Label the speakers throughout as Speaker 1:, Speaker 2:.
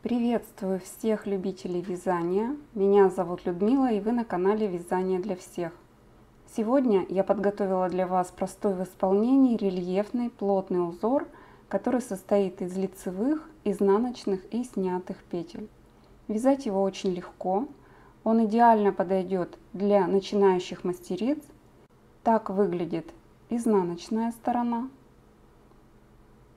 Speaker 1: Приветствую всех любителей вязания. Меня зовут Людмила, и вы на канале Вязание для всех. Сегодня я подготовила для вас простой в исполнении рельефный плотный узор, который состоит из лицевых, изнаночных и снятых петель. Вязать его очень легко. Он идеально подойдет для начинающих мастериц. Так выглядит изнаночная сторона.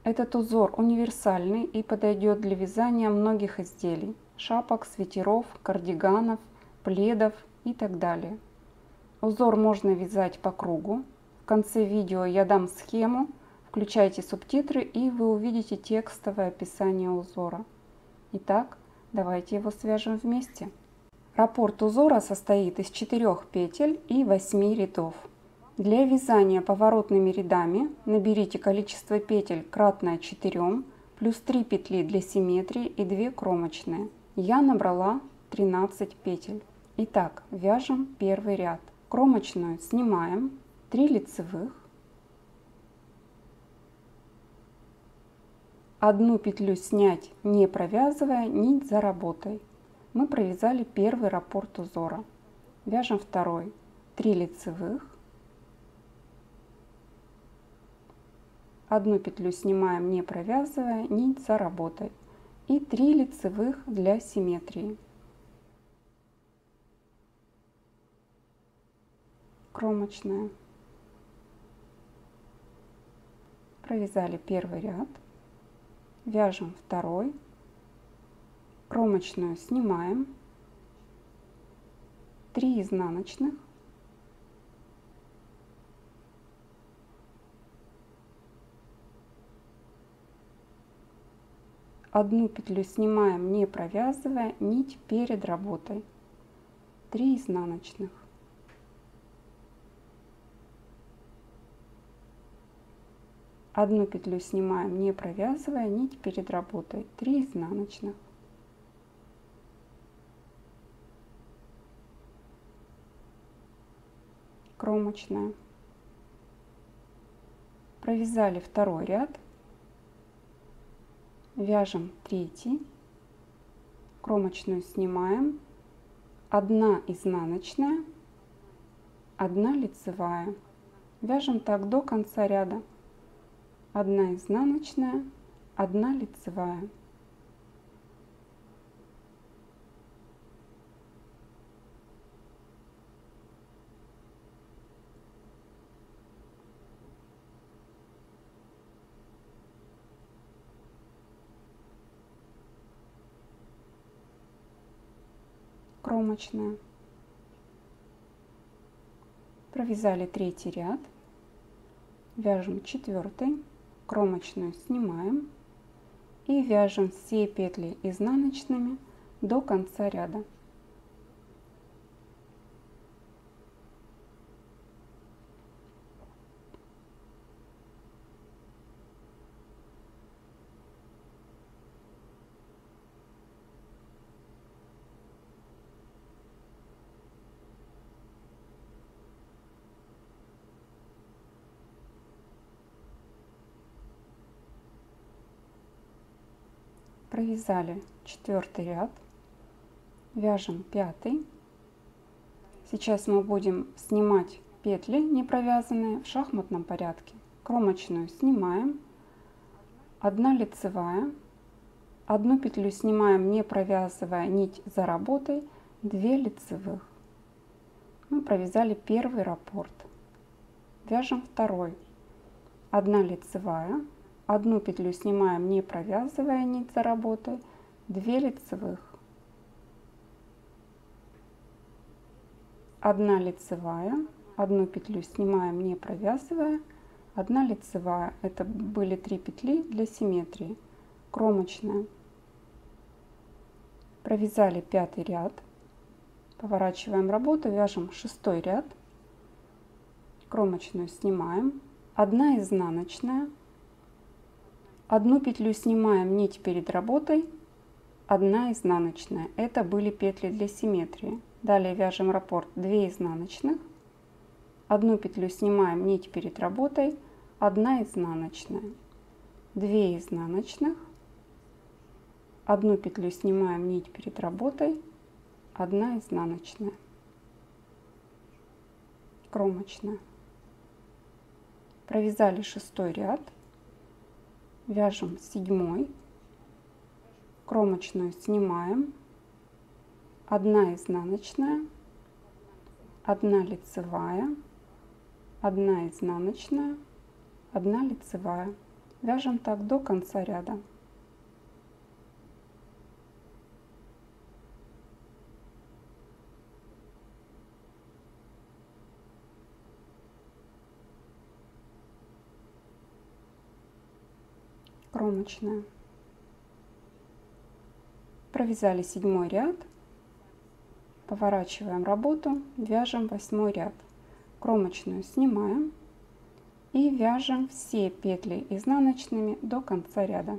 Speaker 1: Этот узор универсальный и подойдет для вязания многих изделий: шапок, свитеров, кардиганов, пледов и так далее. Узор можно вязать по кругу. В конце видео я дам схему, включайте субтитры и вы увидите текстовое описание узора. Итак, давайте его свяжем вместе. Раппорт узора состоит из 4 петель и 8 рядов. Для вязания поворотными рядами наберите количество петель кратное 4, плюс 3 петли для симметрии и 2 кромочные. Я набрала 13 петель. Итак, вяжем первый ряд. Кромочную снимаем, 3 лицевых, 1 петлю снять, не провязывая нить за работой. Мы провязали первый раппорт узора. Вяжем второй, 3 лицевых, 1 петлю снимаем, не провязывая нить за работой, и 3 лицевых для симметрии. Кромочная. Провязали первый ряд, вяжем второй, кромочную снимаем, 3 изнаночных, одну петлю снимаем, не провязывая нить перед работой, 3 изнаночных, одну петлю снимаем, не провязывая нить перед работой, 3 изнаночных, кромочная. Провязали второй ряд, вяжем третий, кромочную снимаем, 1 изнаночная, 1 лицевая. Вяжем так до конца ряда. 1 изнаночная, 1 лицевая. Кромочная. Провязали третий ряд, вяжем 4, кромочную снимаем и вяжем все петли изнаночными до конца ряда. Провязали 4 ряд, вяжем 5. Сейчас мы будем снимать петли не провязанные в шахматном порядке. Кромочную снимаем, 1 лицевая, 1 петлю снимаем, не провязывая нить за работой, 2 лицевых. Мы провязали первый раппорт. Вяжем второй, 1 лицевая, 1 петлю снимаем, не провязывая нить за работой, 2 лицевых, 1 лицевая, 1 петлю снимаем, не провязывая, 1 лицевая. Это были 3 петли для симметрии. Кромочная. Провязали 5 ряд, поворачиваем работу, вяжем 6 ряд, кромочную снимаем, 1 изнаночная, 1 петлю снимаем, нить перед работой, 1 изнаночная. Это были петли для симметрии. Далее вяжем раппорт 2 изнаночных, 1 петлю снимаем, нить перед работой, 1 изнаночная, 2 изнаночных, одну петлю снимаем, нить перед работой, 1 изнаночная, кромочная. Провязали 6 ряд, вяжем 7, кромочную снимаем, 1 изнаночная, 1 лицевая, 1 изнаночная, 1 лицевая. Вяжем так до конца ряда. Кромочная. Провязали 7 ряд, поворачиваем работу, вяжем 8 ряд, кромочную снимаем и вяжем все петли изнаночными до конца ряда.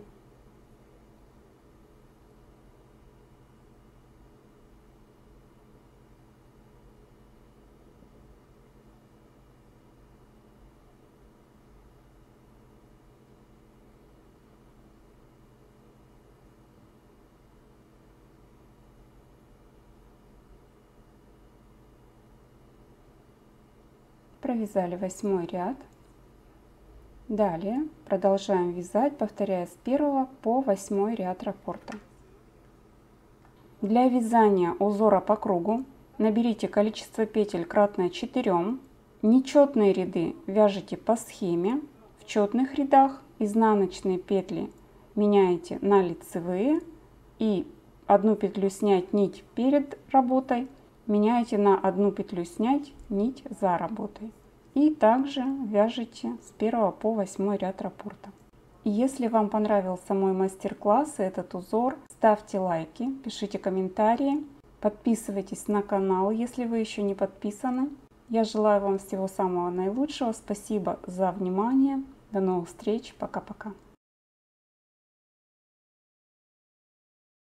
Speaker 1: Провязали 8 ряд. Далее продолжаем вязать, повторяя с 1 по 8 ряд раппорта. Для вязания узора по кругу наберите количество петель кратное 4. Нечетные ряды вяжите по схеме. В четных рядах изнаночные петли меняете на лицевые и 1 петлю снять нить перед работой меняете на 1 петлю снять нить за работой. И также вяжите с 1 по 8 ряд раппорта. И если вам понравился мой мастер-класс и этот узор, ставьте лайки, пишите комментарии, подписывайтесь на канал, если вы еще не подписаны. Я желаю вам всего самого наилучшего. Спасибо за внимание. До новых встреч. Пока-пока.